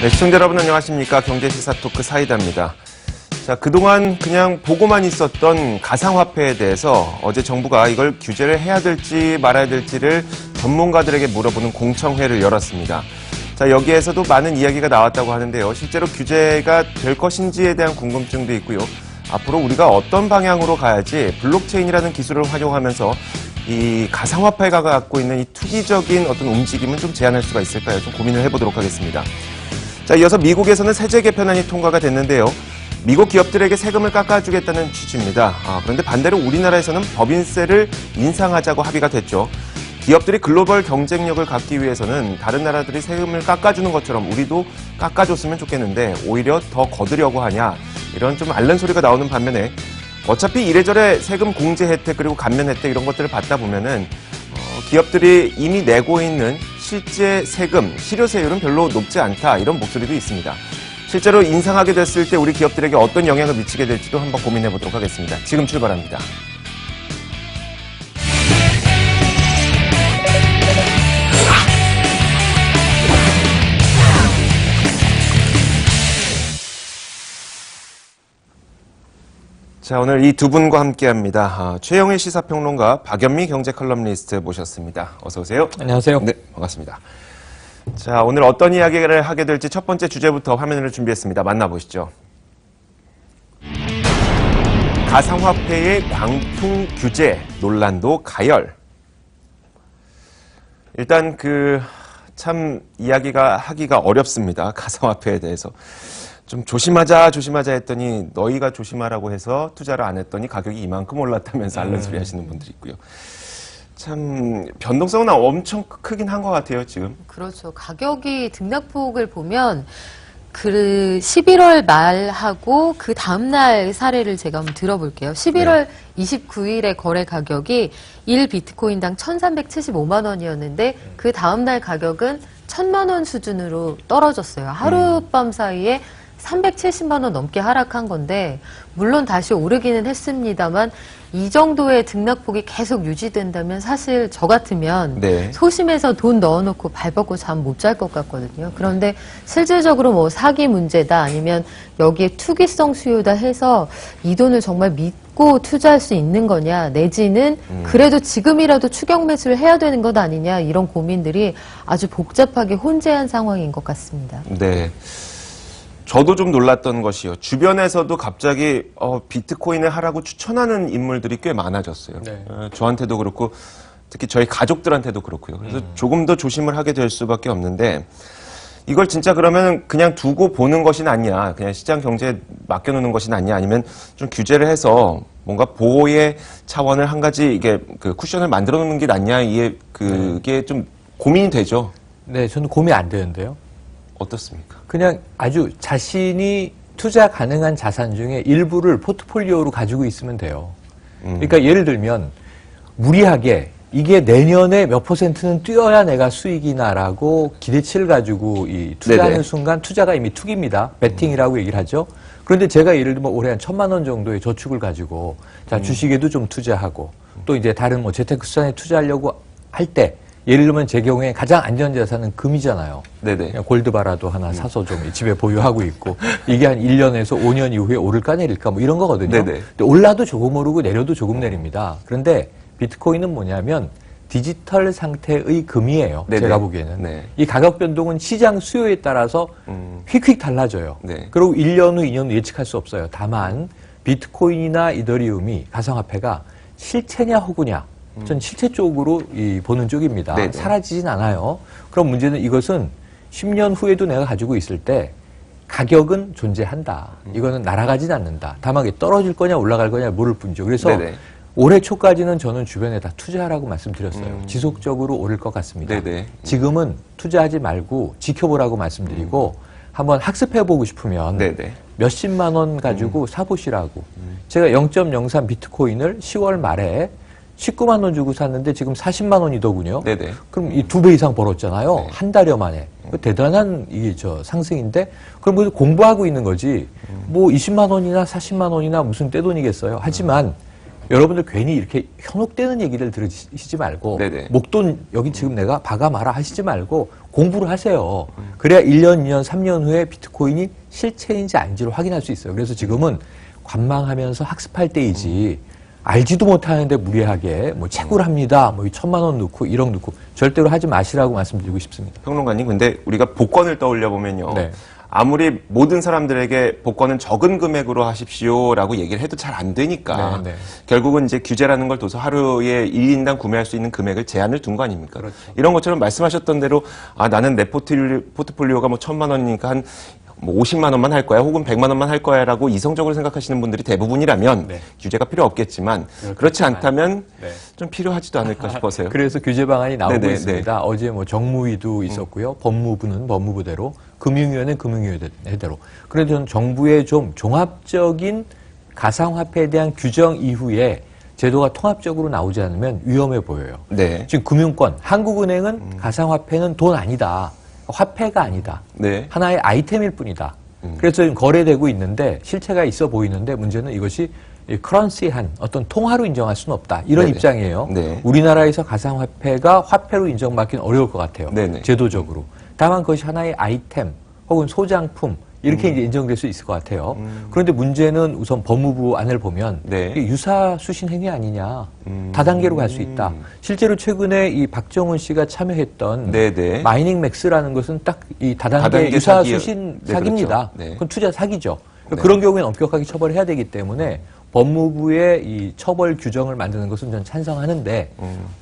네, 시청자 여러분 안녕하십니까. 경제시사토크 사이다입니다. 자, 그동안 그냥 보고만 있었던 가상화폐에 대해서 어제 정부가 이걸 규제를 해야 될지 말아야 될지를 전문가들에게 물어보는 공청회를 열었습니다. 자, 여기에서도 많은 이야기가 나왔다고 하는데요. 실제로 규제가 될 것인지에 대한 궁금증도 있고요. 앞으로 우리가 어떤 방향으로 가야지 블록체인이라는 기술을 활용하면서 이 가상화폐가 갖고 있는 이 투기적인 어떤 움직임은 좀 제한할 수가 있을까요? 좀 고민을 해보도록 하겠습니다. 자, 이어서 미국에서는 세제 개편안이 통과가 됐는데요. 미국 기업들에게 세금을 깎아주겠다는 취지입니다. 그런데 반대로 우리나라에서는 법인세를 인상하자고 합의가 됐죠. 기업들이 글로벌 경쟁력을 갖기 위해서는 다른 나라들이 세금을 깎아주는 것처럼 우리도 깎아줬으면 좋겠는데 오히려 더 거두려고 하냐, 이런 좀 앓는 소리가 나오는 반면에 어차피 이래저래 세금 공제 혜택 그리고 감면 혜택 이런 것들을 받다 보면은 기업들이 이미 내고 있는 실제 세금, 실효세율은 별로 높지 않다, 이런 목소리도 있습니다. 실제로 인상하게 됐을 때 우리 기업들에게 어떤 영향을 미치게 될지도 한번 고민해 보도록 하겠습니다. 지금 출발합니다. 자, 오늘 이 두 분과 함께합니다. 최영일 시사평론가, 박연미 경제컬럼니스트 모셨습니다. 어서 오세요. 안녕하세요. 네, 반갑습니다. 자, 오늘 어떤 이야기를 하게 될지 첫 번째 주제부터 화면을 준비했습니다. 만나보시죠. 가상화폐의 광풍 규제 논란도 가열. 일단 참 이야기가 하기가 어렵습니다. 가상화폐에 대해서. 좀 조심하자 했더니 너희가 조심하라고 해서 투자를 안 했더니 가격이 이만큼 올랐다면서 앓는 소리 하시는 분들이 있고요. 참 변동성은 엄청 크긴 한 것 같아요, 지금. 그렇죠. 가격이 등락폭을 보면 11월 말하고 그 다음날 사례를 제가 한번 들어볼게요. 11월 29일에 거래 가격이 1비트코인당 1,375만 원이었는데 그 다음날 가격은 1,000만 원 수준으로 떨어졌어요. 하룻밤 사이에 370만 원 넘게 하락한 건데, 물론 다시 오르기는 했습니다만 이 정도의 등락폭이 계속 유지된다면 사실 저 같으면 소심해서 돈 넣어놓고 발 뻗고 잠 못 잘 것 같거든요. 그런데 실질적으로 뭐 사기 문제다 아니면 여기에 투기성 수요다 해서 이 돈을 정말 믿고 투자할 수 있는 거냐, 내지는 그래도 지금이라도 추격 매수를 해야 되는 것 아니냐, 이런 고민들이 아주 복잡하게 혼재한 상황인 것 같습니다. 네. 저도 좀 놀랐던 것이요. 주변에서도 갑자기 비트코인을 하라고 추천하는 인물들이 꽤 많아졌어요. 네. 저한테도 그렇고 특히 저희 가족들한테도 그렇고요. 그래서 조금 더 조심을 하게 될 수밖에 없는데, 이걸 진짜 그러면 그냥 두고 보는 것이 낫냐, 그냥 시장 경제에 맡겨놓는 것이 낫냐, 아니면 좀 규제를 해서 뭔가 보호의 차원을 한 가지 이게 쿠션을 만들어 놓는 게 낫냐, 그게 좀 고민이 되죠. 네, 저는 고민 안 되는데요. 어떻습니까? 그냥 아주 자신이 투자 가능한 자산 중에 일부를 포트폴리오로 가지고 있으면 돼요. 그러니까 예를 들면 무리하게 이게 내년에 몇 %는 뛰어야 내가 수익이 나라고 기대치를 가지고 이 투자하는 순간 투자가 이미 투기입니다. 베팅이라고 얘기를 하죠. 그런데 제가 예를 들면 올해 한 1,000만 원 정도의 저축을 가지고 주식에도 좀 투자하고 또 이제 다른 뭐 재테크 수단에 투자하려고 할 때, 예를 들면 제 경우에 가장 안전자산은 금이잖아요. 네네. 골드바라도 하나 사서 좀 집에 보유하고 있고, 이게 한 1년에서 5년 이후에 오를까 내릴까 뭐 이런 거거든요. 네네. 근데 올라도 조금 오르고 내려도 조금 내립니다. 그런데 비트코인은 뭐냐면 디지털 상태의 금이에요. 네네. 제가 보기에는. 네. 이 가격 변동은 시장 수요에 따라서 휙휙 달라져요. 네. 그리고 1년 후, 2년 후 예측할 수 없어요. 다만 비트코인이나 이더리움이, 가상화폐가 실체냐 허구냐, 전 실체 쪽으로 보는 쪽입니다. 네네. 사라지진 않아요. 그럼 문제는 이것은 10년 후에도 내가 가지고 있을 때 가격은 존재한다. 이거는 날아가진 않는다. 다만 이게 떨어질 거냐 올라갈 거냐 모를 뿐이죠. 그래서 네네. 올해 초까지는 저는 주변에 다 투자하라고 말씀드렸어요. 지속적으로 오를 것 같습니다. 네네. 지금은 투자하지 말고 지켜보라고 말씀드리고 한번 학습해보고 싶으면 네네. 몇십만 원 가지고 사보시라고. 제가 0.03 비트코인을 10월 말에 19만 원 주고 샀는데 지금 40만 원이더군요. 네네. 그럼 이 2배 이상 벌었잖아요. 네. 한 달여 만에. 대단한 상승인데, 그럼 뭐 공부하고 있는 거지. 뭐 20만 원이나 40만 원이나 무슨 떼돈이겠어요. 하지만 여러분들 괜히 이렇게 현혹되는 얘기를 들으시지 말고 네네. 목돈 여기 지금 내가 박아 마라 하시지 말고 공부를 하세요. 그래야 1년, 2년, 3년 후에 비트코인이 실체인지 아닌지를 확인할 수 있어요. 그래서 지금은 관망하면서 학습할 때이지 알지도 못하는데 무리하게 뭐 채굴 합니다. 뭐 1,000만 원 넣고 1억 넣고 절대로 하지 마시라고 말씀드리고 싶습니다. 평론가님, 근데 우리가 복권을 떠올려 보면요. 네. 아무리 모든 사람들에게 복권은 적은 금액으로 하십시오라고 얘기를 해도 잘 안 되니까 네, 네. 결국은 이제 규제라는 걸 둬서 하루에 1인당 구매할 수 있는 금액을 제한을 둔 거 아닙니까? 그렇죠. 이런 것처럼 말씀하셨던 대로 나는 내 포트폴리오가 뭐 1,000만 원이니까 한 뭐 50만 원만 할 거야, 혹은 100만 원만 할 거야라고 이성적으로 생각하시는 분들이 대부분이라면 네. 규제가 필요 없겠지만 그렇지 않다면 네. 좀 필요하지도 않을까 싶어서요. 그래서 규제 방안이 나오고 네네, 있습니다. 어제 뭐 정무위도 있었고요. 법무부는 법무부대로, 금융위원회는 금융위원회대로. 그래도 저는 정부의 좀 종합적인 가상화폐에 대한 규정 이후에 제도가 통합적으로 나오지 않으면 위험해 보여요. 네. 지금 금융권, 한국은행은 가상화폐는 돈 아니다. 화폐가 아니다. 네. 하나의 아이템일 뿐이다. 그래서 지금 거래되고 있는데 실체가 있어 보이는데 문제는 이것이 커런시한 어떤 통화로 인정할 수는 없다. 이런 네네. 입장이에요. 네. 우리나라에서 가상화폐가 화폐로 인정받기는 어려울 것 같아요. 네네. 제도적으로. 다만 그것이 하나의 아이템 혹은 소장품 이렇게 이제 인정될 수 있을 것 같아요. 그런데 문제는 우선 법무부 안을 보면 네. 이게 유사 수신 행위 아니냐. 다단계로 갈 수 있다. 실제로 최근에 이 박정훈 씨가 참여했던 네네. 마이닝 맥스라는 것은 딱 이 다단계 다단계 유사 사기, 수신 네, 사기입니다. 그렇죠. 네. 그건 투자 사기죠. 네. 그런 경우에는 엄격하게 처벌해야 되기 때문에 법무부의 이 처벌 규정을 만드는 것은 저는 찬성하는데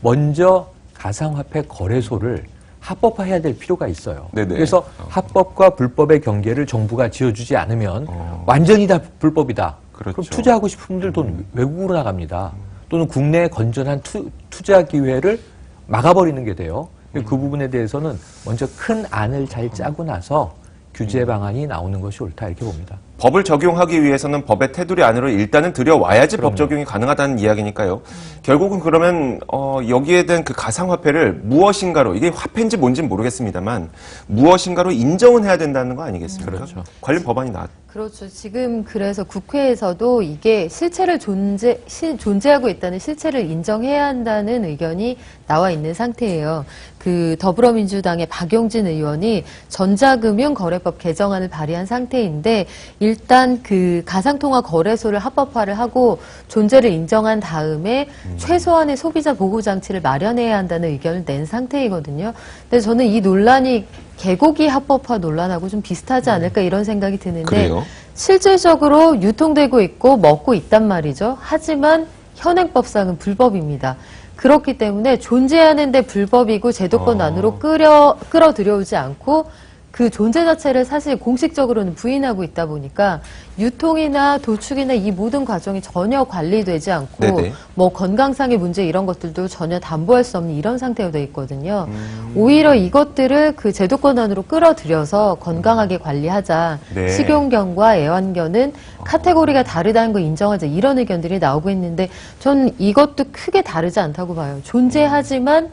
먼저 가상화폐 거래소를 합법화해야 될 필요가 있어요. 네네. 그래서 합법과 불법의 경계를 정부가 지어주지 않으면 완전히 다 불법이다. 그렇죠. 그럼 투자하고 싶은 분들 돈 외국으로 나갑니다. 또는 국내에 건전한 투자 기회를 막아버리는 게 돼요. 그 부분에 대해서는 먼저 큰 안을 잘 짜고 나서 규제 방안이 나오는 것이 옳다 이렇게 봅니다. 법을 적용하기 위해서는 법의 테두리 안으로 일단은 들여와야지 법 적용이 가능하다는 이야기니까요. 결국은 그러면 여기에 대한 그 가상화폐를 무엇인가로, 이게 화폐인지 뭔지는 모르겠습니다만 무엇인가로 인정은 해야 된다는 거 아니겠습니까? 그렇죠. 관련 법안이 그렇죠. 지금 그래서 국회에서도 이게 실체를 존재하고 있다는 실체를 인정해야 한다는 의견이 나와 있는 상태예요. 그 더불어민주당의 박용진 의원이 전자금융거래법 개정안을 발의한 상태인데 일단 그 가상통화 거래소를 합법화를 하고 존재를 인정한 다음에 최소한의 소비자 보호 장치를 마련해야 한다는 의견을 낸 상태이거든요. 근데 저는 이 논란이 개고기 합법화 논란하고 좀 비슷하지 않을까 이런 생각이 드는데 그래요? 실질적으로 유통되고 있고 먹고 있단 말이죠. 하지만 현행법상은 불법입니다. 그렇기 때문에 존재하는데 불법이고 제도권 안으로 끌어들여오지 않고 그 존재 자체를 사실 공식적으로는 부인하고 있다 보니까 유통이나 도축이나 이 모든 과정이 전혀 관리되지 않고 네네. 뭐 건강상의 문제 이런 것들도 전혀 담보할 수 없는 이런 상태가 돼 있거든요. 오히려 이것들을 그 제도권 안으로 끌어들여서 건강하게 관리하자. 네. 식용견과 애완견은 카테고리가 다르다는 거 인정하자. 이런 의견들이 나오고 있는데 전 이것도 크게 다르지 않다고 봐요. 존재하지만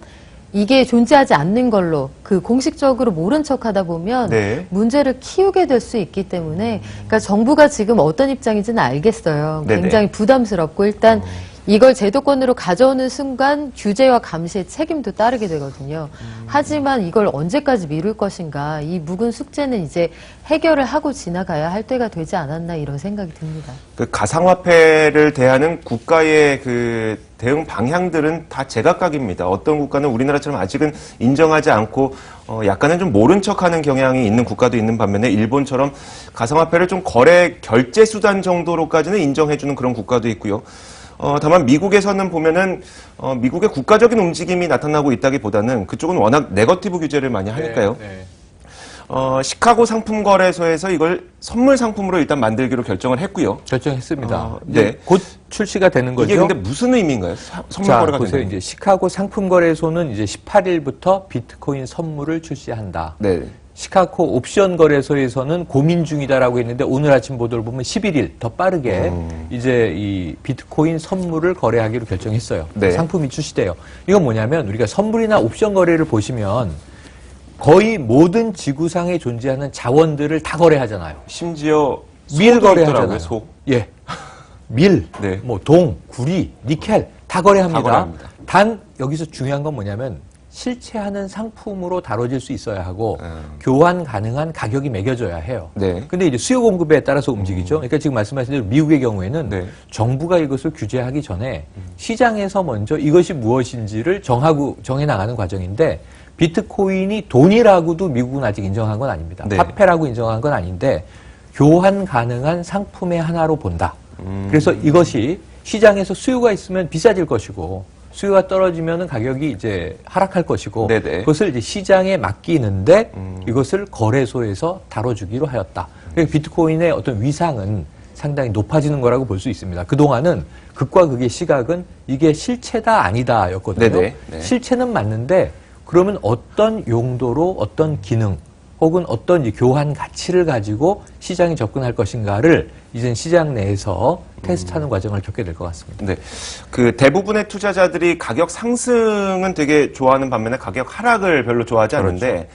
이게 존재하지 않는 걸로 그 공식적으로 모른 척하다 보면 네. 문제를 키우게 될 수 있기 때문에 그러니까 정부가 지금 어떤 입장인지는 알겠어요. 네네. 굉장히 부담스럽고 일단 이걸 제도권으로 가져오는 순간 규제와 감시의 책임도 따르게 되거든요. 하지만 이걸 언제까지 미룰 것인가 이 묵은 숙제는 이제 해결을 하고 지나가야 할 때가 되지 않았나 이런 생각이 듭니다. 그 가상화폐를 대하는 국가의 그 대응 방향들은 다 제각각입니다. 어떤 국가는 우리나라처럼 아직은 인정하지 않고 약간은 좀 모른 척하는 경향이 있는 국가도 있는 반면에 일본처럼 가상화폐를 좀 거래 결제 수단 정도로까지는 인정해주는 그런 국가도 있고요. 다만 미국에서는 보면은 미국의 국가적인 움직임이 나타나고 있다기보다는 그쪽은 워낙 네거티브 규제를 많이 하니까요. 네. 시카고 상품거래소에서 이걸 선물 상품으로 일단 만들기로 결정을 했고요. 결정했습니다. 네. 이제 곧 출시가 되는 거죠. 이게 근데 무슨 의미인가요? 선물 자, 거래가 보세요. 되는 이제 시카고 상품거래소는 이제 18일부터 비트코인 선물을 출시한다. 네. 시카고 옵션 거래소에서는 고민 중이다라고 했는데 오늘 아침 보도를 보면 11일 더 빠르게 이제 이 비트코인 선물을 거래하기로 결정했어요. 네. 상품이 출시돼요. 이건 뭐냐면 우리가 선물이나 옵션 거래를 보시면 거의 모든 지구상에 존재하는 자원들을 다 거래하잖아요. 심지어 밀 소도 거래하잖아요. 있더라고요, 소. 예. 밀, 네. 뭐 동, 구리, 니켈 다 거래합니다. 다 거래합니다. 단 여기서 중요한 건 뭐냐면 실체하는 상품으로 다뤄질 수 있어야 하고 교환 가능한 가격이 매겨져야 해요. 네. 근데 이제 수요 공급에 따라서 움직이죠. 그러니까 지금 말씀하신 대로 미국의 경우에는 네. 정부가 이것을 규제하기 전에 시장에서 먼저 이것이 무엇인지를 정해 나가는 과정인데 비트코인이 돈이라고도 미국은 아직 인정한 건 아닙니다. 네. 화폐라고 인정한 건 아닌데 교환 가능한 상품의 하나로 본다. 그래서 이것이 시장에서 수요가 있으면 비싸질 것이고 수요가 떨어지면 가격이 이제 하락할 것이고 네네. 그것을 이제 시장에 맡기는데 이것을 거래소에서 다뤄주기로 하였다. 그러니까 비트코인의 어떤 위상은 상당히 높아지는 거라고 볼 수 있습니다. 그동안은 극과 극의 시각은 이게 실체다 아니다였거든요. 네네. 네. 실체는 맞는데 그러면 어떤 용도로 어떤 기능 혹은 어떤 이 교환 가치를 가지고 시장에 접근할 것인가를 이젠 시장 내에서 테스트하는 과정을 겪게 될 것 같습니다. 네. 그 대부분의 투자자들이 가격 상승은 되게 좋아하는 반면에 가격 하락을 별로 좋아하지 않는데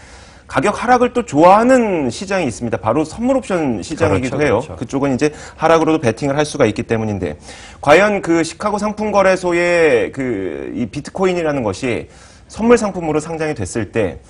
가격 하락을 또 좋아하는 시장이 있습니다. 바로 선물 옵션 시장이기도 그렇죠, 해요. 그렇죠. 그쪽은 이제 하락으로도 베팅을 할 수가 있기 때문인데 과연 그 시카고 상품거래소의 그 이 비트코인이라는 것이 선물 상품으로 상장이 됐을 때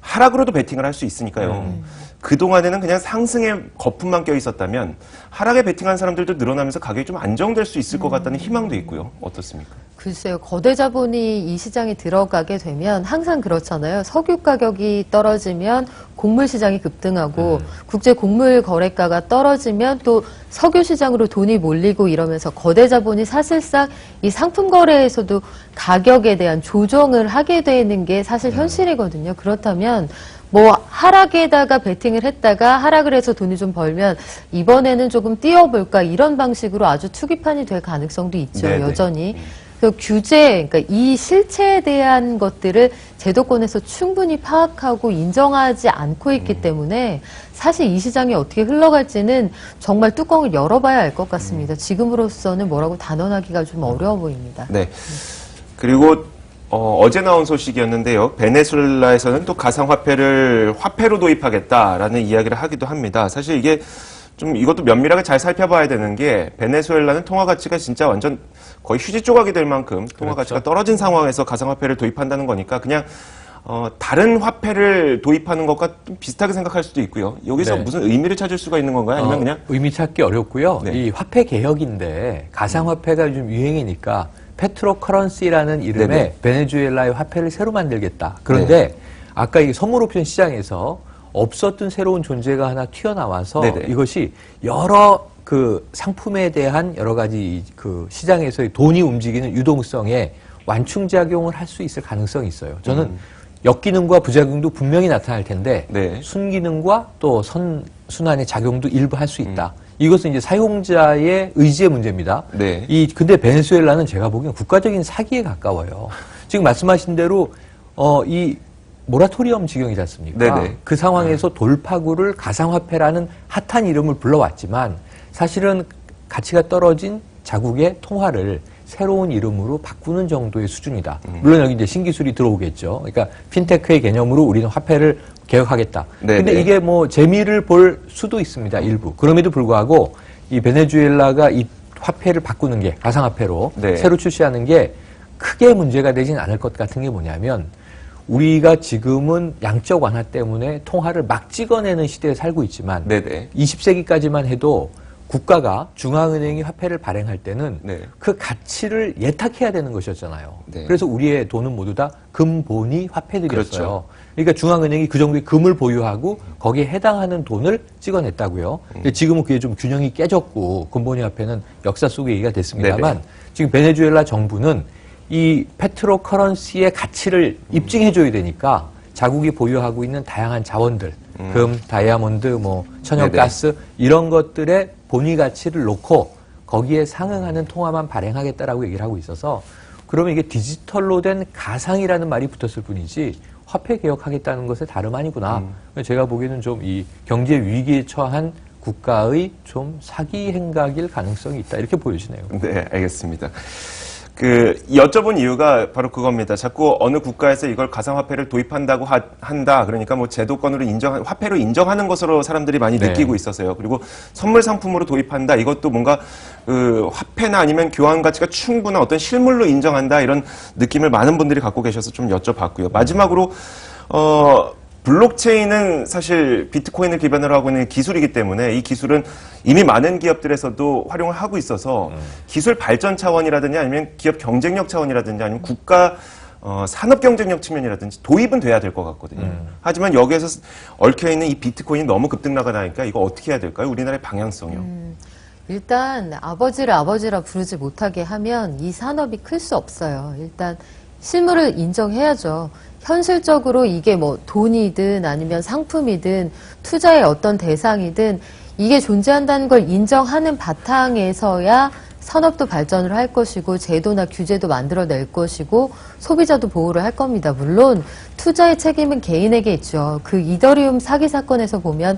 하락으로도 베팅을 할 수 있으니까요. 그동안에는 그냥 상승의 거품만 껴 있었다면 하락에 베팅한 사람들도 늘어나면서 가격이 좀 안정될 수 있을 것 같다는 희망도 있고요. 어떻습니까? 글쎄요, 거대 자본이 이 시장에 들어가게 되면 항상 그렇잖아요. 석유 가격이 떨어지면 곡물 시장이 급등하고 국제 곡물 거래가가 떨어지면 또 석유 시장으로 돈이 몰리고 이러면서 거대 자본이 사실상 이 상품 거래에서도 가격에 대한 조정을 하게 되는 게 사실 현실이거든요. 그렇다면 뭐 하락에다가 베팅을 했다가 하락을 해서 돈이 좀 벌면 이번에는 조금 띄워볼까 이런 방식으로 아주 투기판이 될 가능성도 있죠. 네네. 여전히. 그 규제, 그러니까 이 실체에 대한 것들을 제도권에서 충분히 파악하고 인정하지 않고 있기 때문에 사실 이 시장이 어떻게 흘러갈지는 정말 뚜껑을 열어봐야 알 것 같습니다. 지금으로서는 뭐라고 단언하기가 좀 어려워 보입니다. 네. 그리고 어제 나온 소식이었는데요. 베네수엘라에서는 또 가상화폐를 화폐로 도입하겠다라는 이야기를 하기도 합니다. 사실 이게 좀 이것도 면밀하게 잘 살펴봐야 되는 게 베네수엘라는 통화 가치가 진짜 완전 거의 휴지 조각이 될 만큼 통화 가치가 떨어진 상황에서 가상화폐를 도입한다는 거니까 그냥 다른 화폐를 도입하는 것과 좀 비슷하게 생각할 수도 있고요. 여기서 네. 무슨 의미를 찾을 수가 있는 건가요? 아니면 그냥 의미 찾기 어렵고요. 네. 이 화폐 개혁인데 가상화폐가 요즘 유행이니까 페트로커런시라는 이름의 네네. 베네수엘라의 화폐를 새로 만들겠다. 그런데 아까 이 선물 옵션 시장에서 없었던 새로운 존재가 하나 튀어나와서 네네. 이것이 여러 그 상품에 대한 여러 가지 그 시장에서의 돈이 움직이는 유동성에 완충작용을 할 수 있을 가능성이 있어요. 저는 역기능과 부작용도 분명히 나타날 텐데 네. 순기능과 또 순환의 작용도 일부 할 수 있다. 이것은 이제 사용자의 의지의 문제입니다. 네. 근데 베네수엘라는 제가 보기엔 국가적인 사기에 가까워요. 지금 말씀하신 대로 이 모라토리엄 지경이지 않습니까? 네네. 그 상황에서 돌파구를 가상화폐라는 핫한 이름을 불러왔지만 사실은 가치가 떨어진 자국의 통화를 새로운 이름으로 바꾸는 정도의 수준이다. 물론 여기 이제 신기술이 들어오겠죠. 그러니까 핀테크의 개념으로 우리는 화폐를 개혁하겠다. 네네. 근데 이게 뭐 재미를 볼 수도 있습니다. 일부. 그럼에도 불구하고 이 베네수엘라가 이 화폐를 바꾸는 게 가상화폐로 네. 새로 출시하는 게 크게 문제가 되진 않을 것 같은 게 뭐냐면 우리가 지금은 양적 완화 때문에 통화를 막 찍어내는 시대에 살고 있지만 네네. 20세기까지만 해도 국가가 중앙은행이 화폐를 발행할 때는 네. 그 가치를 예탁해야 되는 것이었잖아요. 네. 그래서 우리의 돈은 모두 다 금본위 화폐들이었어요. 그렇죠. 그러니까 중앙은행이 그 정도의 금을 보유하고 거기에 해당하는 돈을 찍어냈다고요. 근데 지금은 그게 좀 균형이 깨졌고 금본위 화폐는 역사 속의 얘기가 됐습니다만 네네. 지금 베네수엘라 정부는 이 페트로커런시의 가치를 입증해줘야 되니까 자국이 보유하고 있는 다양한 자원들, 금, 다이아몬드, 뭐 천연가스 이런 것들의 본위 가치를 놓고 거기에 상응하는 통화만 발행하겠다라고 얘기를 하고 있어서 그러면 이게 디지털로 된 가상이라는 말이 붙었을 뿐이지 화폐 개혁하겠다는 것은 다름 아니구나. 제가 보기에는 좀 이 경제 위기에 처한 국가의 좀 사기 행각일 가능성이 있다 이렇게 보여지네요. 네, 알겠습니다. 여쭤본 이유가 바로 그겁니다. 자꾸 어느 국가에서 이걸 가상화폐를 도입한다고 한다. 그러니까 뭐 제도권으로 화폐로 인정하는 것으로 사람들이 많이 네. 느끼고 있어서요. 그리고 선물 상품으로 도입한다. 이것도 뭔가 화폐나 아니면 교환 가치가 충분한 어떤 실물로 인정한다. 이런 느낌을 많은 분들이 갖고 계셔서 좀 여쭤봤고요. 마지막으로, 블록체인은 사실 비트코인을 기반으로 하고 있는 기술이기 때문에 이 기술은 이미 많은 기업들에서도 활용을 하고 있어서 기술 발전 차원이라든지 아니면 기업 경쟁력 차원이라든지 아니면 국가 산업 경쟁력 측면이라든지 도입은 돼야 될 것 같거든요. 하지만 여기에서 얽혀있는 이 비트코인이 너무 급등나가니까 이거 어떻게 해야 될까요? 우리나라의 방향성이요. 일단 아버지를 아버지라 부르지 못하게 하면 이 산업이 클 수 없어요. 일단 실물을 인정해야죠. 현실적으로 이게 뭐 돈이든 아니면 상품이든 투자의 어떤 대상이든 이게 존재한다는 걸 인정하는 바탕에서야 산업도 발전을 할 것이고 제도나 규제도 만들어낼 것이고 소비자도 보호를 할 겁니다. 물론 투자의 책임은 개인에게 있죠. 그 이더리움 사기 사건에서 보면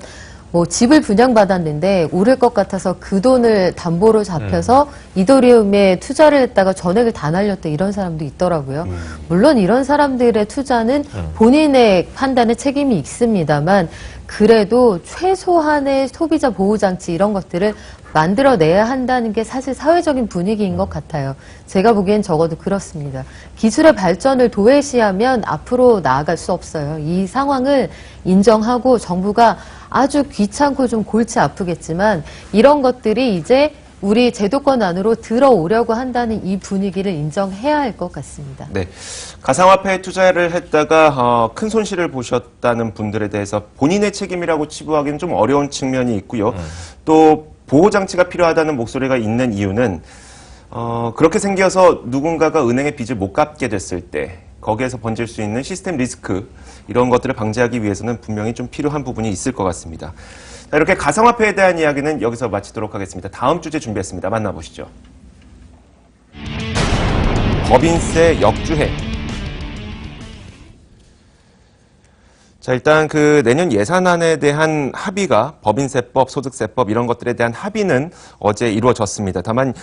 뭐 집을 분양받았는데 오를 것 같아서 그 돈을 담보로 잡혀서 이더리움에 투자를 했다가 전액을 다 날렸다 이런 사람도 있더라고요. 물론 이런 사람들의 투자는 본인의 판단에 책임이 있습니다만 그래도 최소한의 소비자 보호장치 이런 것들을 만들어내야 한다는 게 사실 사회적인 분위기인 것 같아요. 제가 보기엔 적어도 그렇습니다. 기술의 발전을 도외시하면 앞으로 나아갈 수 없어요. 이 상황을 인정하고 정부가 아주 귀찮고 좀 골치 아프겠지만 이런 것들이 이제 우리 제도권 안으로 들어오려고 한다는 이 분위기를 인정해야 할 것 같습니다. 네. 가상화폐에 투자를 했다가 큰 손실을 보셨다는 분들에 대해서 본인의 책임이라고 치부하기는 좀 어려운 측면이 있고요. 또 보호장치가 필요하다는 목소리가 있는 이유는 그렇게 생겨서 누군가가 은행의 빚을 못 갚게 됐을 때 거기에서 번질 수 있는 시스템 리스크 이런 것들을 방지하기 위해서는 분명히 좀 필요한 부분이 있을 것 같습니다. 자, 이렇게 가상화폐에 대한 이야기는 여기서 마치도록 하겠습니다. 다음 주제 준비했습니다. 만나보시죠. 법인세 역주행. 자, 일단 내년 예산안에 대한 합의가 법인세법, 소득세법 이런 것들에 대한 합의는 어제 이루어졌습니다. 다만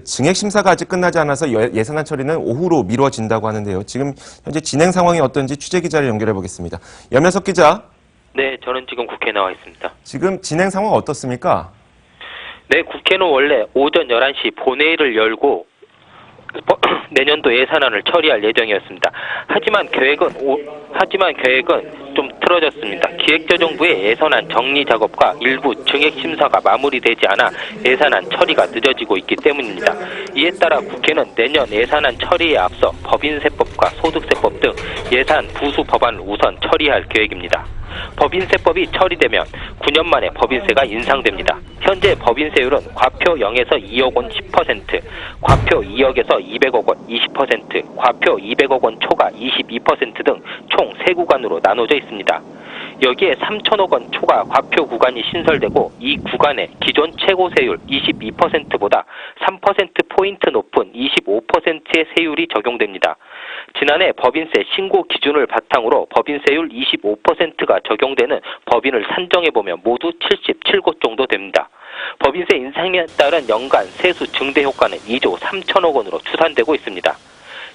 증액 심사가 아직 끝나지 않아서 예산안 처리는 오후로 미뤄진다고 하는데요. 지금 현재 진행 상황이 어떤지 취재 기자를 연결해 보겠습니다. 염현석 기자. 네, 저는 지금 국회에 나와 있습니다. 지금 진행 상황 어떻습니까? 네, 국회는 원래 오전 11시 본회의를 열고 내년도 예산안을 처리할 예정이었습니다. 하지만 계획은 좀 틀어졌습니다. 기획재정부의 예산안 정리 작업과 일부 증액 심사가 마무리되지 않아 예산안 처리가 늦어지고 있기 때문입니다. 이에 따라 국회는 내년 예산안 처리에 앞서 법인세법과 소득세법 등 예산 부수 법안을 우선 처리할 계획입니다. 법인세법이 처리되면 9년 만에 법인세가 인상됩니다. 현재 법인세율은 과표 0에서 2억 원 10%, 과표 2억에서 200억 원 20%, 과표 200억 원 초과 22% 등 총 3구간으로 나눠져 있습니다. 여기에 3천억 원 초과 과표 구간이 신설되고 이 구간에 기존 최고세율 22%보다 3%포인트 높은 25%의 세율이 적용됩니다. 지난해 법인세 신고 기준을 바탕으로 법인세율 25%가 적용되는 법인을 산정해보면 모두 77곳 정도 됩니다. 법인세 인상에 따른 연간 세수 증대 효과는 2조 3천억 원으로 추산되고 있습니다.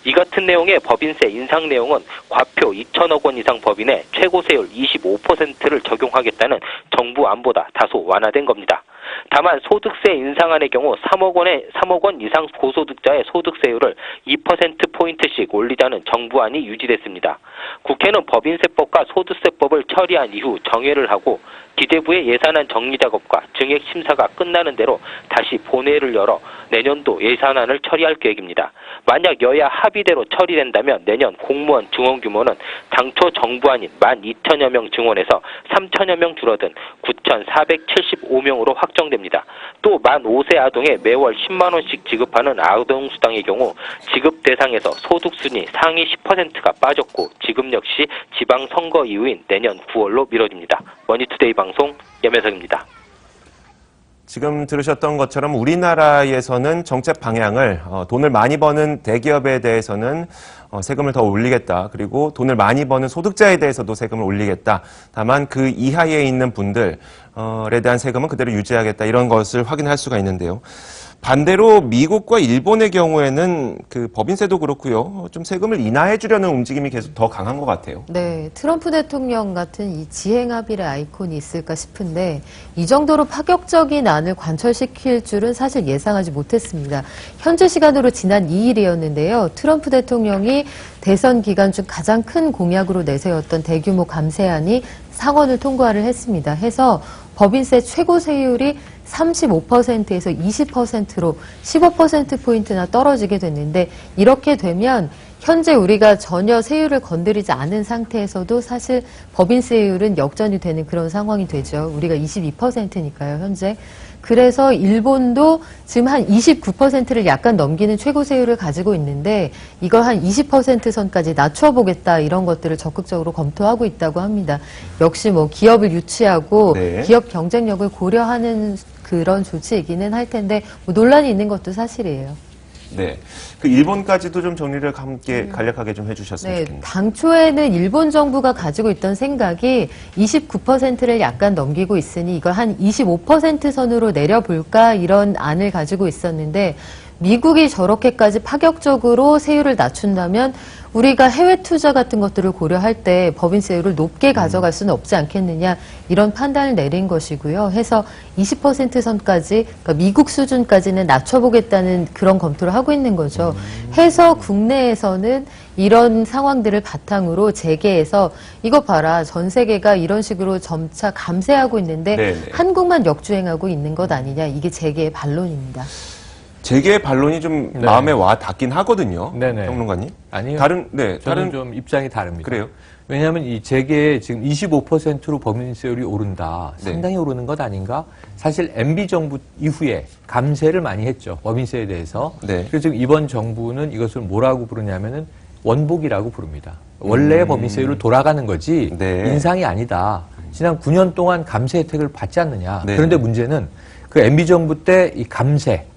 이 같은 내용의 법인세 인상 내용은 과표 2천억 원 이상 법인에 최고세율 25%를 적용하겠다는 정부 안보다 다소 완화된 겁니다. 다만 소득세 인상안의 경우 3억 원 이상 고소득자의 소득세율을 2%포인트씩 올리자는 정부안이 유지됐습니다. 국회는 법인세법과 소득세법을 처리한 이후 정회를 하고 기재부의 예산안 정리 작업과 증액 심사가 끝나는 대로 다시 본회의를 열어 내년도 예산안을 처리할 계획입니다. 만약 여야 합의대로 처리된다면 내년 공무원 증원 규모는 당초 정부안인 12,000여 명 증원에서 3,000여 명 줄어든 9,475명으로 확정됩니다. 또 만 5세 아동에 매월 10만 원씩 지급하는 아동수당의 경우 지급 대상에서 소득순위 상위 10%가 빠졌고 지급 역시 지방선거 이후인 내년 9월로 미뤄집니다. 머니투데이 방송 염혜석입니다. 지금 들으셨던 것처럼 우리나라에서는 정책 방향을 돈을 많이 버는 대기업에 대해서는 세금을 더 올리겠다. 그리고 돈을 많이 버는 소득자에 대해서도 세금을 올리겠다. 다만 그 이하에 있는 분들에 대한 세금은 그대로 유지하겠다. 이런 것을 확인할 수가 있는데요. 반대로 미국과 일본의 경우에는 그 법인세도 그렇고요. 좀 세금을 인하해 주려는 움직임이 계속 더 강한 것 같아요. 네, 트럼프 대통령 같은 이 지행합의의 아이콘이 있을까 싶은데 이 정도로 파격적인 안을 관철시킬 줄은 사실 예상하지 못했습니다. 현재 시간으로 지난 2일이었는데요. 트럼프 대통령이 대선 기간 중 가장 큰 공약으로 내세웠던 대규모 감세안이 상원을 통과를 했습니다. 해서 법인세 최고 세율이 35%에서 20%로 15%포인트나 떨어지게 됐는데 이렇게 되면 현재 우리가 전혀 세율을 건드리지 않은 상태에서도 사실 법인세율은 역전이 되는 그런 상황이 되죠. 우리가 22%니까요, 현재. 그래서 일본도 지금 한 29%를 약간 넘기는 최고세율을 가지고 있는데 이걸 한 20% 선까지 낮춰보겠다 이런 것들을 적극적으로 검토하고 있다고 합니다. 역시 뭐 기업을 유치하고 네. 기업 경쟁력을 고려하는 그런 조치이기는 할 텐데 뭐 논란이 있는 것도 사실이에요. 네. 그 일본까지도 좀 정리를 함께 간략하게 좀 해주셨으면 네, 좋겠네요. 당초에는 일본 정부가 가지고 있던 생각이 29%를 약간 넘기고 있으니 이걸 한 25% 선으로 내려볼까 이런 안을 가지고 있었는데 미국이 저렇게까지 파격적으로 세율을 낮춘다면 우리가 해외 투자 같은 것들을 고려할 때 법인세율을 높게 가져갈 수는 없지 않겠느냐 이런 판단을 내린 것이고요. 해서 20% 선까지 그러니까 미국 수준까지는 낮춰보겠다는 그런 검토를 하고 있는 거죠. 해서 국내에서는 이런 상황들을 바탕으로 재계해서 이거 봐라 전 세계가 이런 식으로 점차 감세하고 있는데 네네. 한국만 역주행하고 있는 것 아니냐 이게 재계의 반론입니다. 재계의 반론이 좀 네. 마음에 와 닿긴 하거든요. 네네. 평론가님. 아니요. 다른 저는 다른 좀 입장이 다릅니다. 그래요? 왜냐하면 이 재계에 지금 25%로 법인세율이 오른다. 네. 상당히 오르는 것 아닌가? 사실 MB 정부 이후에 감세를 많이 했죠. 법인세에 대해서. 네. 그래서 지금 이번 정부는 이것을 뭐라고 부르냐면은 원복이라고 부릅니다. 원래의 법인세율로 돌아가는 거지 네. 인상이 아니다. 지난 9년 동안 감세 혜택을 받지 않느냐. 네. 그런데 문제는 그 MB 정부 때 이 감세의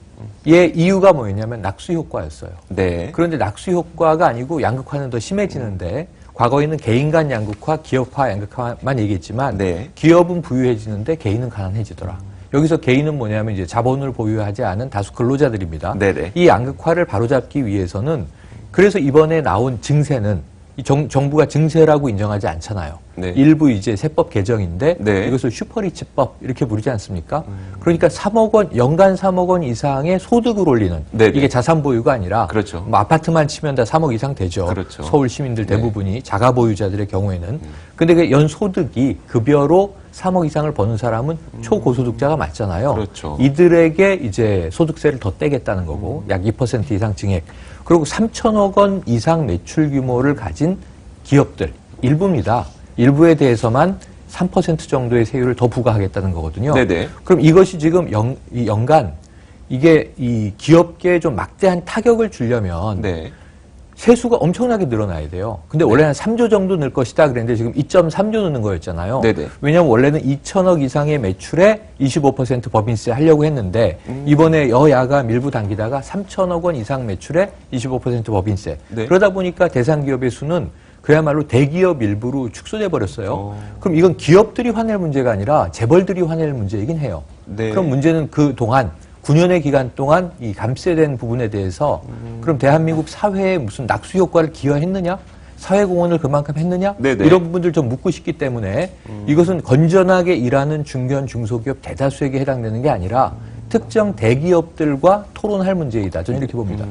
이유가 뭐였냐면 낙수 효과였어요. 네. 그런데 낙수 효과가 아니고 양극화는 더 심해지는데 과거에는 개인 간 양극화, 기업화 양극화만 얘기했지만 네. 기업은 부유해지는데 개인은 가난해지더라. 여기서 개인은 뭐냐면 이제 자본을 보유하지 않은 다수 근로자들입니다. 네네. 이 양극화를 바로잡기 위해서는 그래서 이번에 나온 증세는 이 정부가 증세라고 인정하지 않잖아요. 네. 일부 이제 세법 개정인데 네. 이것을 슈퍼리치법 이렇게 부르지 않습니까? 그러니까 3억 원, 연간 3억 원 이상의 소득을 올리는 네네. 이게 자산 보유가 아니라 그렇죠. 뭐 아파트만 치면 다 3억 이상 되죠. 그렇죠. 서울 시민들 네. 대부분이 자가 보유자들의 경우에는. 근데 그 연 소득이 급여로 3억 이상을 버는 사람은 초고소득자가 맞잖아요. 그렇죠. 이들에게 이제 소득세를 더 떼겠다는 거고 약 2% 이상 증액. 그리고 3천억 원 이상 매출 규모를 가진 기업들 일부입니다. 일부에 대해서만 3% 정도의 세율을 더 부과하겠다는 거거든요. 네네. 그럼 이것이 지금 연간 이게 이 기업계에 좀 막대한 타격을 주려면 네. 세수가 엄청나게 늘어나야 돼요. 근데 원래는 3조 정도 늘 것이다 그랬는데 지금 2.3조 넣는 거였잖아요. 네네. 왜냐하면 원래는 2천억 이상의 매출에 25% 법인세 하려고 했는데 이번에 여야가 밀고 당기다가 3천억 원 이상 매출에 25% 법인세. 네. 그러다 보니까 대상 기업의 수는 그야말로 대기업 일부로 축소돼 버렸어요. 그럼 이건 기업들이 화낼 문제가 아니라 재벌들이 화낼 문제이긴 해요. 네. 그럼 문제는 그 동안 9년의 기간 동안 이 감세된 부분에 대해서 그럼 대한민국 사회에 무슨 낙수 효과를 기여했느냐? 사회공헌을 그만큼 했느냐? 네네. 이런 부분들 좀 묻고 싶기 때문에 이것은 건전하게 일하는 중견, 중소기업 대다수에게 해당되는 게 아니라 특정 대기업들과 토론할 문제이다. 저는 이렇게 봅니다.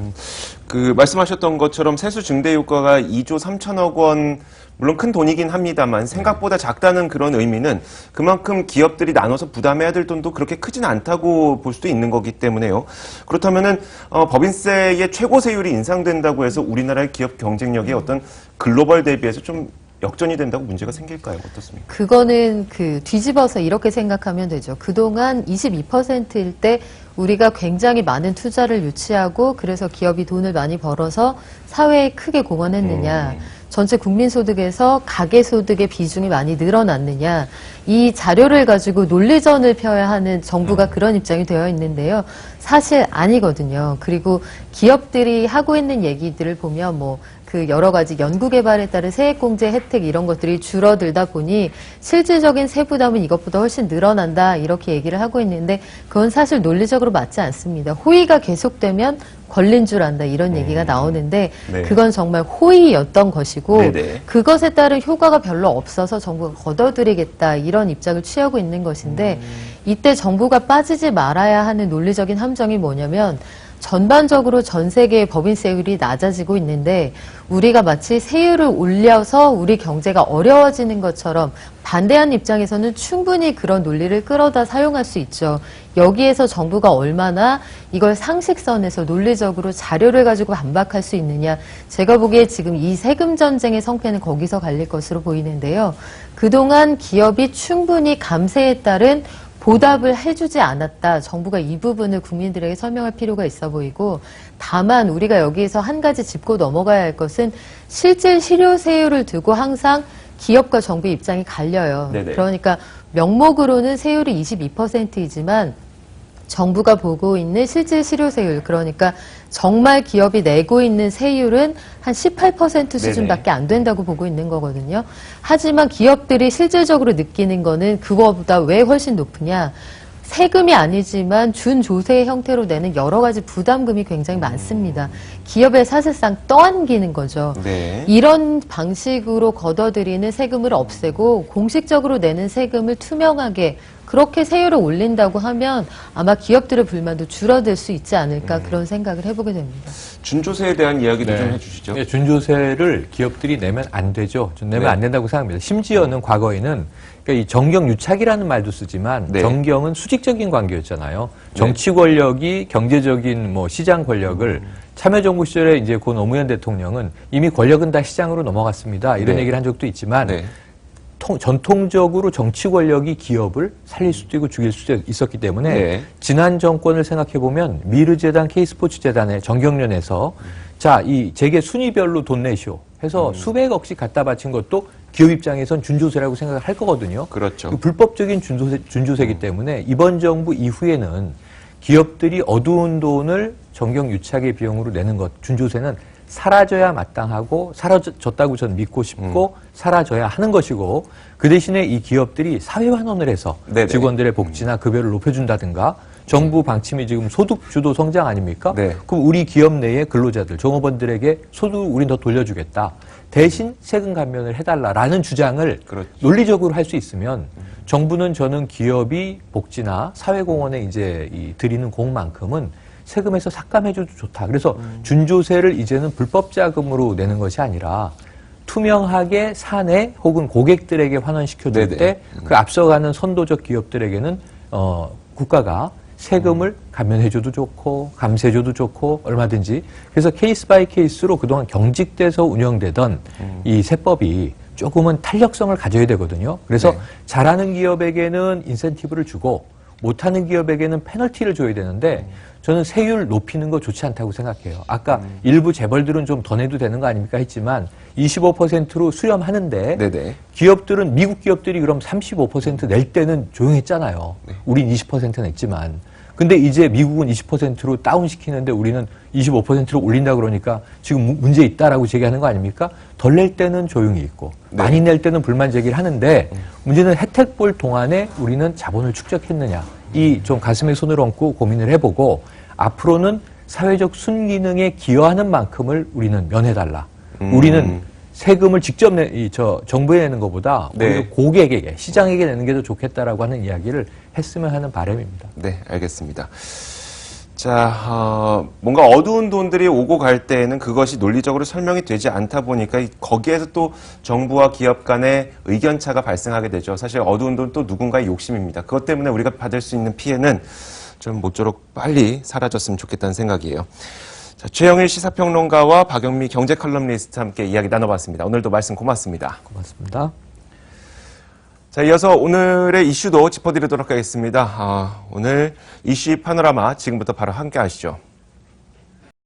그 말씀하셨던 것처럼 세수 증대 효과가 2조 3천억 원 물론 큰 돈이긴 합니다만 생각보다 작다는 그런 의미는 그만큼 기업들이 나눠서 부담해야 될 돈도 그렇게 크지는 않다고 볼 수도 있는 거기 때문에요. 그렇다면은 법인세의 최고 세율이 인상된다고 해서 우리나라의 기업 경쟁력이 어떤 글로벌 대비해서 좀 역전이 된다고 문제가 생길까요? 어떻습니까? 그거는 뒤집어서 이렇게 생각하면 되죠. 그동안 22%일 때 우리가 굉장히 많은 투자를 유치하고 그래서 기업이 돈을 많이 벌어서 사회에 크게 공헌했느냐. 전체 국민소득에서 가계소득의 비중이 많이 늘어났느냐. 이 자료를 가지고 논리전을 펴야 하는 정부가 그런 입장이 되어 있는데요. 사실 아니거든요. 그리고 기업들이 하고 있는 얘기들을 보면 그 여러 가지 연구개발에 따른 세액공제 혜택 이런 것들이 줄어들다 보니 실질적인 세부담은 이것보다 훨씬 늘어난다 이렇게 얘기를 하고 있는데 그건 사실 논리적으로 맞지 않습니다. 호의가 계속되면 걸린 줄 안다 이런 얘기가 나오는데 네. 그건 정말 호의였던 것이고 네네. 그것에 따른 효과가 별로 없어서 정부가 걷어들이겠다 이런 입장을 취하고 있는 것인데 이때 정부가 빠지지 말아야 하는 논리적인 함정이 뭐냐면 전반적으로 전 세계의 법인세율이 낮아지고 있는데 우리가 마치 세율을 올려서 우리 경제가 어려워지는 것처럼 반대하는 입장에서는 충분히 그런 논리를 끌어다 사용할 수 있죠. 여기에서 정부가 얼마나 이걸 상식선에서 논리적으로 자료를 가지고 반박할 수 있느냐. 제가 보기에 지금 이 세금 전쟁의 성패는 거기서 갈릴 것으로 보이는데요. 그동안 기업이 충분히 감세에 따른 보답을 해주지 않았다. 정부가 이 부분을 국민들에게 설명할 필요가 있어 보이고 다만 우리가 여기에서 한 가지 짚고 넘어가야 할 것은 실질 실효세율을 두고 항상 기업과 정부 입장이 갈려요. 네네. 그러니까 명목으로는 세율이 22%이지만 정부가 보고 있는 실질 실효세율 그러니까 정말 기업이 내고 있는 세율은 한 18% 수준밖에 안 된다고 보고 있는 거거든요. 하지만 기업들이 실질적으로 느끼는 거는 그거보다 왜 훨씬 높으냐. 세금이 아니지만 준조세 형태로 내는 여러 가지 부담금이 굉장히 많습니다. 기업에 사실상 떠안기는 거죠. 네. 이런 방식으로 걷어들이는 세금을 없애고 공식적으로 내는 세금을 투명하게 그렇게 세율을 올린다고 하면 아마 기업들의 불만도 줄어들 수 있지 않을까 그런 생각을 해보게 됩니다. 준조세에 대한 이야기도 네. 좀 해주시죠. 네, 준조세를 기업들이 내면 안 되죠. 내면 네. 안 된다고 생각합니다. 심지어는 과거에는 그러니까 이 정경유착이라는 말도 쓰지만 네. 정경은 수직적인 관계였잖아요. 정치 권력이 경제적인 뭐 시장 권력을 참여정부 시절에 이제 고 노무현 대통령은 이미 권력은 다 시장으로 넘어갔습니다. 이런 네. 얘기를 한 적도 있지만 네. 전통적으로 정치 권력이 기업을 살릴 수도 있고 죽일 수도 있었기 때문에 네. 지난 정권을 생각해보면 미르재단, K스포츠재단의 정경련에서 자, 이 재계 순위별로 돈 내시오 해서 수백억씩 갖다 바친 것도 기업 입장에선 준조세라고 생각을 할 거거든요. 그렇죠. 그 불법적인 준조세이기 때문에 이번 정부 이후에는 기업들이 어두운 돈을 정경유착의 비용으로 내는 것, 준조세는 사라져야 마땅하고 사라졌다고 저는 믿고 싶고 사라져야 하는 것이고 그 대신에 이 기업들이 사회환원을 해서 네네. 직원들의 복지나 급여를 높여준다든가 정부 방침이 지금 소득 주도 성장 아닙니까? 네. 그럼 우리 기업 내의 근로자들, 종업원들에게 소득을 우린 더 돌려주겠다. 대신 세금 감면을 해달라라는 주장을 그렇죠. 논리적으로 할 수 있으면 정부는 저는 기업이 복지나 사회공헌에 이제 드리는 공만큼은 세금에서 삭감해줘도 좋다. 그래서 준조세를 이제는 불법 자금으로 내는 것이 아니라 투명하게 사내 혹은 고객들에게 환원시켜줄 네네. 때 그 앞서가는 선도적 기업들에게는 국가가 세금을 감면해줘도 좋고 감세해줘도 좋고 얼마든지 그래서 케이스 바이 케이스로 그동안 경직돼서 운영되던 이 세법이 조금은 탄력성을 가져야 되거든요. 그래서 네. 잘하는 기업에게는 인센티브를 주고 못하는 기업에게는 페널티를 줘야 되는데 저는 세율 높이는 거 좋지 않다고 생각해요. 아까 일부 재벌들은 좀 더 내도 되는 거 아닙니까 했지만 25%로 수렴하는데 네네. 기업들은 미국 기업들이 그럼 35%낼 때는 조용했잖아요. 우린 20% 냈지만. 근데 이제 미국은 20%로 다운시키는데 우리는 25%로 올린다 그러니까 지금 문제 있다라고 제기하는 거 아닙니까? 덜 낼 때는 조용히 있고 네. 많이 낼 때는 불만 제기를 하는데 문제는 혜택 볼 동안에 우리는 자본을 축적했느냐. 이 좀 가슴에 손을 얹고 고민을 해보고 앞으로는 사회적 순기능에 기여하는 만큼을 우리는 면해달라. 우리는 세금을 직접 정부에 내는 것보다 네. 오히려 고객에게, 시장에게 내는 게 더 좋겠다라고 하는 이야기를 했으면 하는 바람입니다. 네, 알겠습니다. 자, 뭔가 어두운 돈들이 오고 갈 때에는 그것이 논리적으로 설명이 되지 않다 보니까 거기에서 또 정부와 기업 간의 의견차가 발생하게 되죠. 사실 어두운 돈 또 누군가의 욕심입니다. 그것 때문에 우리가 받을 수 있는 피해는 좀 모쪼록 빨리 사라졌으면 좋겠다는 생각이에요. 자, 최영일 시사평론가와 박영미 경제칼럼니스트 함께 이야기 나눠봤습니다. 오늘도 말씀 고맙습니다. 고맙습니다. 자, 이어서 오늘의 이슈도 짚어드리도록 하겠습니다. 오늘 이슈 파노라마 지금부터 바로 함께 하시죠.